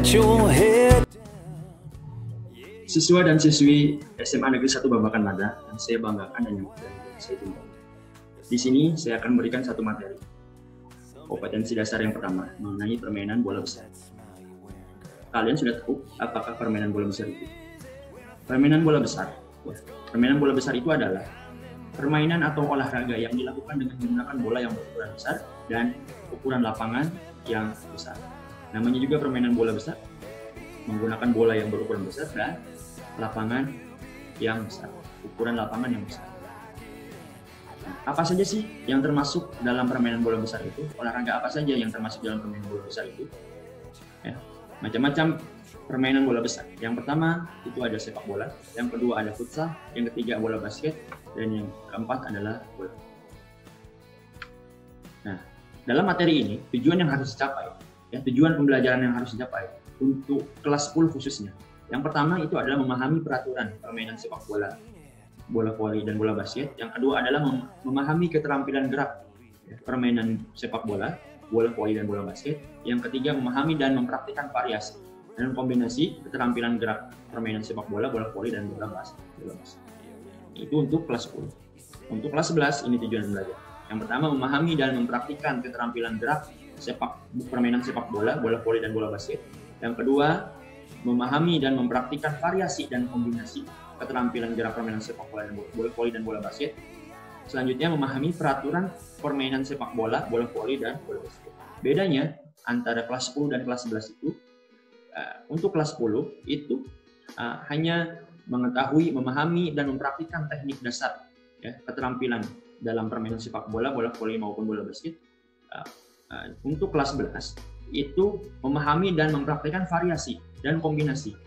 Let your head. Siswa dan siswi SMA Negeri 1 Babakan Lada yang saya banggakan dan yang saya cintai. Di sini saya akan memberikan satu materi. Kompetensi dasar yang pertama mengenai permainan bola besar. Kalian sudah tahu apakah permainan bola besar itu? Permainan bola besar. Permainan bola besar itu adalah permainan atau olahraga yang dilakukan dengan menggunakan bola yang berukuran besar dan ukuran lapangan yang besar. Namanya juga permainan bola besar, menggunakan bola yang berukuran besar dan lapangan yang besar, ukuran lapangan yang besar. Nah, apa saja sih yang termasuk dalam permainan bola besar itu? Olahraga apa saja yang termasuk dalam permainan bola besar itu? Ya, macam-macam permainan bola besar. Yang pertama itu ada sepak bola, yang kedua ada futsal, yang ketiga bola basket, dan yang keempat adalah bola. Nah, dalam materi ini tujuan yang harus dicapai, ya, tujuan pembelajaran yang harus dicapai untuk kelas 10 khususnya. Yang pertama itu adalah memahami peraturan permainan sepak bola, bola voli dan bola basket. Yang kedua adalah memahami keterampilan gerak permainan sepak bola, bola voli dan bola basket. Yang ketiga memahami dan mempraktikkan variasi dan kombinasi keterampilan gerak permainan sepak bola, bola voli dan bola basket. Itu untuk kelas 10. Untuk kelas 11 ini tujuan belajar. Yang pertama memahami dan mempraktikkan keterampilan gerak permainan sepak bola, bola voli dan bola basket. Yang kedua memahami dan mempraktikkan variasi dan kombinasi keterampilan gerak permainan sepak bola, bola voli dan bola basket. Selanjutnya memahami peraturan permainan sepak bola, bola voli dan bola basket. Bedanya antara kelas 10 dan kelas 11 itu, untuk kelas 10 itu hanya mengetahui, memahami dan mempraktikkan teknik dasar, ya, keterampilan dalam permainan sepak bola, bola voli maupun bola basket. Untuk kelas 11 itu memahami dan mempraktikkan variasi dan kombinasi.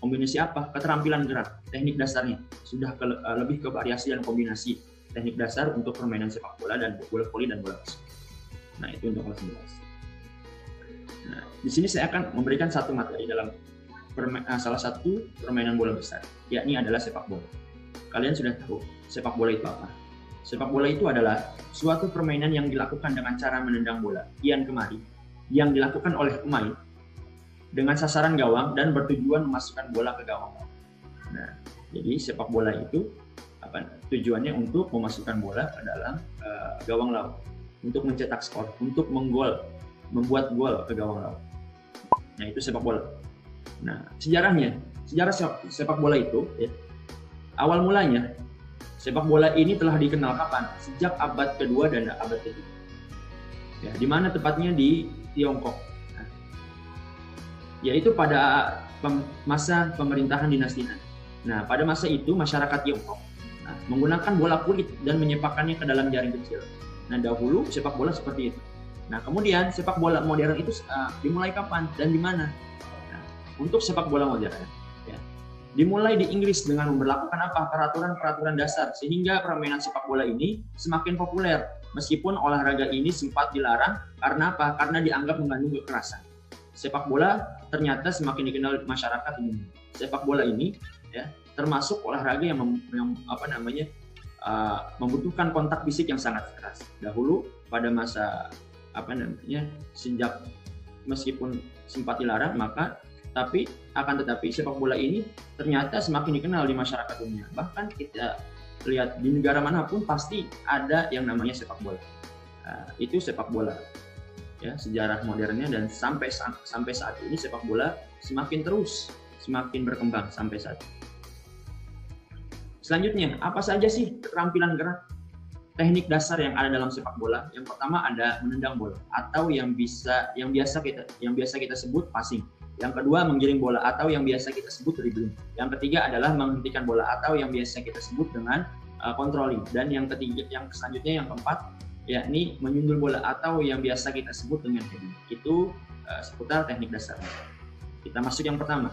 Kombinasi apa? Keterampilan gerak, teknik dasarnya. Sudah lebih ke variasi dan kombinasi teknik dasar untuk permainan sepak bola dan bola voli dan bola basket. Nah, itu untuk kelas 11. Nah, di sini saya akan memberikan satu materi dalam salah satu permainan bola besar, yakni adalah sepak bola. Kalian sudah tahu sepak bola itu apa? Sepak bola itu adalah suatu permainan yang dilakukan dengan cara menendang bola kian kemari, yang dilakukan oleh pemain dengan sasaran gawang dan bertujuan memasukkan bola ke gawang. Nah, jadi sepak bola itu tujuannya untuk memasukkan bola ke dalam gawang lawan, untuk mencetak skor, untuk membuat gol ke gawang lawan. Nah, itu sepak bola. Nah, sejarah sepak bola itu, ya, awal mulanya sepak bola ini telah dikenal kapan? Sejak abad kedua dan abad ketiga. Ya, di mana tepatnya di Tiongkok. Nah, yaitu pada masa pemerintahan dinasti Han. Nah, pada masa itu masyarakat Tiongkok menggunakan bola kulit dan menyepakkannya ke dalam jaring kecil. Nah, dahulu sepak bola seperti itu. Nah, kemudian sepak bola modern itu dimulai kapan dan di mana? Nah, untuk sepak bola modern, ya, dimulai di Inggris dengan memberlakukan peraturan-peraturan dasar, sehingga permainan sepak bola ini semakin populer. Meskipun olahraga ini sempat dilarang karena apa? Karena dianggap mengandung kekerasan. Sepak bola ternyata semakin dikenal masyarakat umum. Sepak bola ini, ya, termasuk olahraga yang membutuhkan kontak fisik yang sangat keras. Dahulu pada masa sejak meskipun sempat dilarang, tapi sepak bola ini ternyata semakin dikenal di masyarakat umum. Bahkan kita lihat di negara manapun pasti ada yang namanya sepak bola. Itu sepak bola, ya, sejarah modernnya, dan sampai saat ini sepak bola semakin berkembang sampai saat ini. Selanjutnya, apa saja sih keterampilan gerak, teknik dasar yang ada dalam sepak bola? Yang pertama ada menendang bola atau yang biasa kita sebut passing. Yang kedua menggiring bola atau yang biasa kita sebut dribbling. Yang ketiga adalah menghentikan bola atau yang biasa kita sebut dengan controlling. Dan yang selanjutnya yang keempat yakni menyundul bola atau yang biasa kita sebut dengan heading. Itu seputar teknik dasar. Kita masuk yang pertama,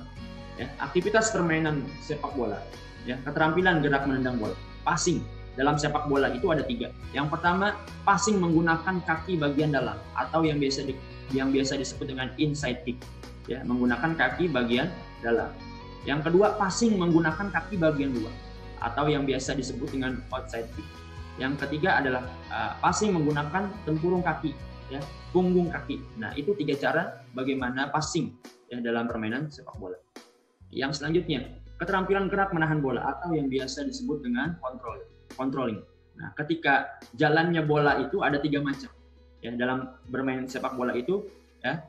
ya, aktivitas permainan sepak bola, ya, keterampilan gerak menendang bola. Passing dalam sepak bola itu ada 3. Yang pertama, passing menggunakan kaki bagian dalam atau yang biasa disebut dengan inside kick, ya, menggunakan kaki bagian dalam. Yang kedua, passing menggunakan kaki bagian luar atau yang biasa disebut dengan outside kick. Yang ketiga adalah passing menggunakan tempurung kaki, ya, punggung kaki. Nah, itu 3 cara bagaimana passing ya dalam permainan sepak bola. Yang selanjutnya, keterampilan gerak menahan bola atau yang biasa disebut dengan controlling. Nah, ketika jalannya bola itu ada 3 macam. Ya, dalam bermain sepak bola itu ya,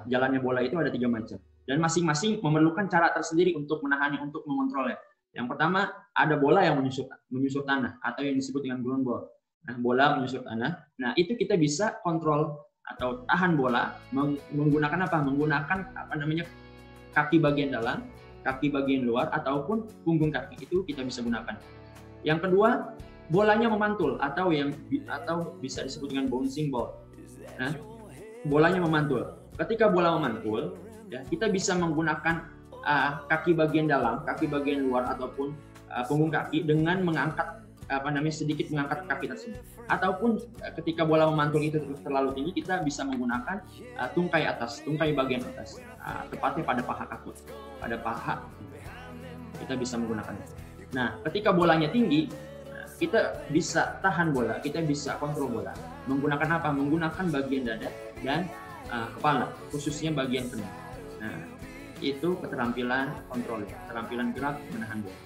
jalannya bola itu ada 3 macam. Dan masing-masing memerlukan cara tersendiri untuk menahannya, untuk mengontrolnya. Yang pertama, ada bola yang menyusut tanah atau yang disebut dengan ground ball. Nah, bola menyusut tanah. Nah, itu kita bisa kontrol atau tahan bola menggunakan apa? Menggunakan kaki bagian dalam, kaki bagian luar ataupun punggung kaki. Itu kita bisa gunakan. Yang kedua, bolanya memantul atau bisa disebut dengan bouncing ball. Nah, bolanya memantul. Ketika bola memantul, ya, kita bisa menggunakan kaki bagian dalam, kaki bagian luar ataupun punggung kaki dengan mengangkat sedikit mengangkat kaki tersebut. Ataupun ketika bola memantul itu terlalu tinggi, kita bisa menggunakan tungkai bagian atas, tepatnya pada paha kaki, pada paha kita bisa menggunakan. Nah, ketika bolanya tinggi, kita bisa tahan bola, kita bisa kontrol bola. Menggunakan apa? Menggunakan bagian dada dan kepala, khususnya bagian kepala. Nah, itu keterampilan kontrol, keterampilan gerak menahan bola.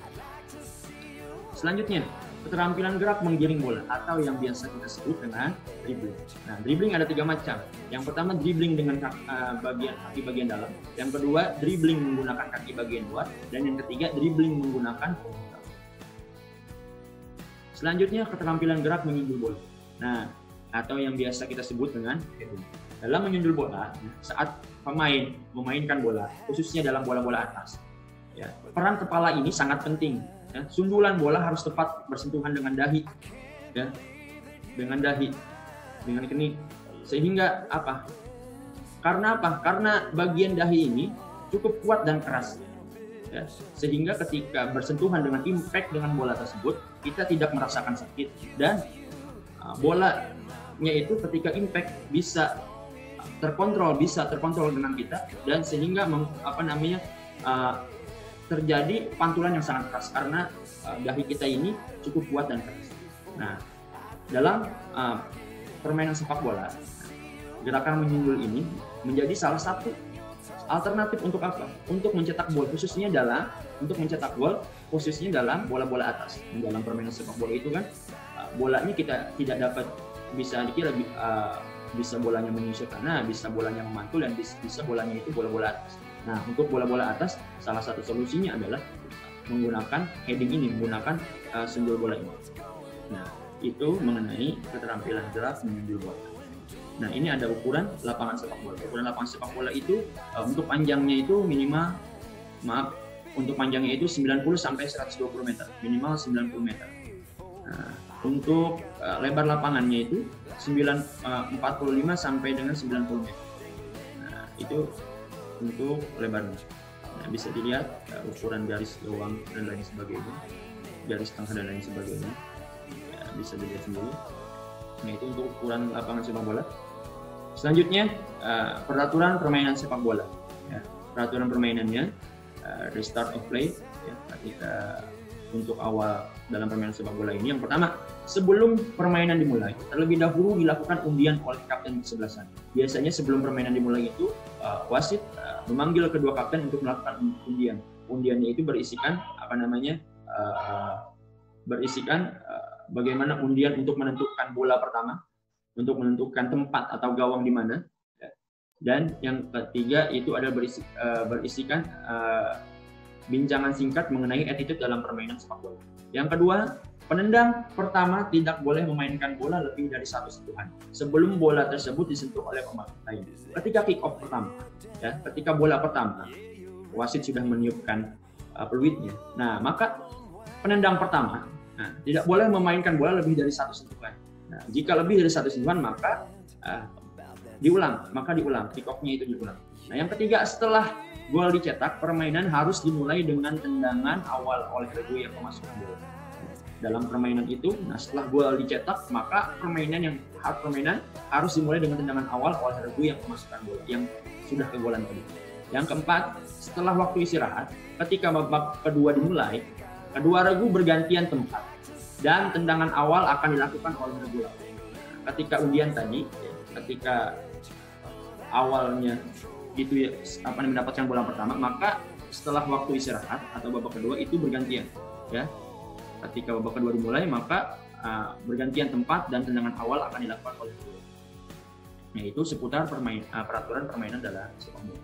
Selanjutnya, keterampilan gerak menggiring bola atau yang biasa kita sebut dengan dribbling. Nah, dribbling ada 3 macam. Yang pertama, dribbling dengan kaki bagian dalam. Yang kedua, dribbling menggunakan kaki bagian luar. Dan yang ketiga, dribbling menggunakan punggung kaki. Selanjutnya, keterampilan gerak menyundul bola. Nah, atau yang biasa kita sebut dengan heading. Dalam menyundul bola, saat pemain memainkan bola, khususnya dalam bola-bola atas, ya, peran kepala ini sangat penting. Ya, sundulan bola harus tepat bersentuhan dengan dahi, ya, dengan kening. Sehingga apa? Karena apa? Karena bagian dahi ini cukup kuat dan keras. Ya, sehingga ketika bersentuhan dengan impact dengan bola tersebut, kita tidak merasakan sakit dan bolanya itu ketika impact bisa terkontrol dengan kita dan sehingga terjadi pantulan yang sangat keras karena dahi kita ini cukup kuat dan keras. Nah, dalam permainan sepak bola, gerakan menyundul ini menjadi salah satu alternatif untuk apa? Untuk mencetak gol, khususnya dalam bola-bola atas. Dalam permainan sepak bola itu kan bolanya kita tidak dapat, bisa dikira bisa bolanya menyusut tanah, bisa bolanya memantul, dan bisa bolanya itu bola-bola atas. Nah, untuk bola-bola atas, salah satu solusinya adalah menggunakan heading ini, menggunakan sundul bola ini. Nah, itu mengenai keterampilan gerak menyundul bola. Nah, ini ada ukuran lapangan sepak bola. Ukuran lapangan sepak bola itu untuk panjangnya itu untuk panjangnya itu 90 sampai 120 meter, minimal 90 meter. Nah, untuk lebar lapangannya itu 45 sampai dengan 90 meter. Nah, itu untuk lebarnya. Nah, bisa dilihat ukuran garis gawang dan lain sebagainya, garis tengah dan lain sebagainya. Ya, bisa dilihat sendiri. Nah, itu untuk ukuran lapangan sepak bola. Selanjutnya, peraturan permainan sepak bola. Ya, peraturan permainannya, restart of play. Ya, ketika untuk awal dalam permainan sepak bola ini, yang pertama, sebelum permainan dimulai, terlebih dahulu dilakukan undian oleh kapten kesebelasan. Biasanya sebelum permainan dimulai itu, wasit memanggil kedua kapten untuk melakukan undian. Undiannya itu berisikan bagaimana undian untuk menentukan bola pertama, untuk menentukan tempat atau gawang di mana. Dan yang ketiga itu adalah berisikan bincangan singkat mengenai attitude dalam permainan sepak bola. Yang kedua, penendang pertama tidak boleh memainkan bola lebih dari 1 sentuhan sebelum bola tersebut disentuh oleh pemain lain. Ketika kick off pertama, ya, ketika bola pertama, wasit sudah meniupkan peluitnya. Nah, maka penendang pertama tidak boleh memainkan bola lebih dari 1 sentuhan. Nah, jika lebih dari 1 sentuhan maka diulang, kick off-nya itu diulang. Nah, yang ketiga, setelah gol dicetak, permainan harus dimulai dengan tendangan awal oleh regu yang memasukkan bola. Dalam permainan itu, setelah gol dicetak, maka permainan harus dimulai dengan tendangan awal oleh regu yang memasukkan bola yang sudah kegolan tadi. Yang keempat, setelah waktu istirahat, ketika babak kedua dimulai, kedua regu bergantian tempat dan tendangan awal akan dilakukan oleh regu lain. Ketika undian tadi, ketika awalnya itu ya mendapatkan bola pertama, maka setelah waktu istirahat atau babak kedua itu bergantian ya. Ketika babak kedua dimulai, maka bergantian tempat dan tendangan awal akan dilakukan oleh kedua. Yaitu seputar peraturan permainan dalam sepak bola.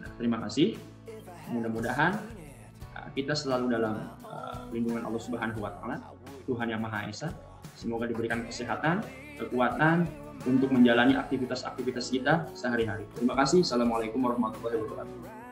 Nah, terima kasih. Mudah-mudahan kita selalu dalam lindungan Allah Subhanahu wa taala, Tuhan yang Maha Esa. Semoga diberikan kesehatan, kekuatan untuk menjalani aktivitas-aktivitas kita sehari-hari. Terima kasih. Assalamualaikum warahmatullahi wabarakatuh.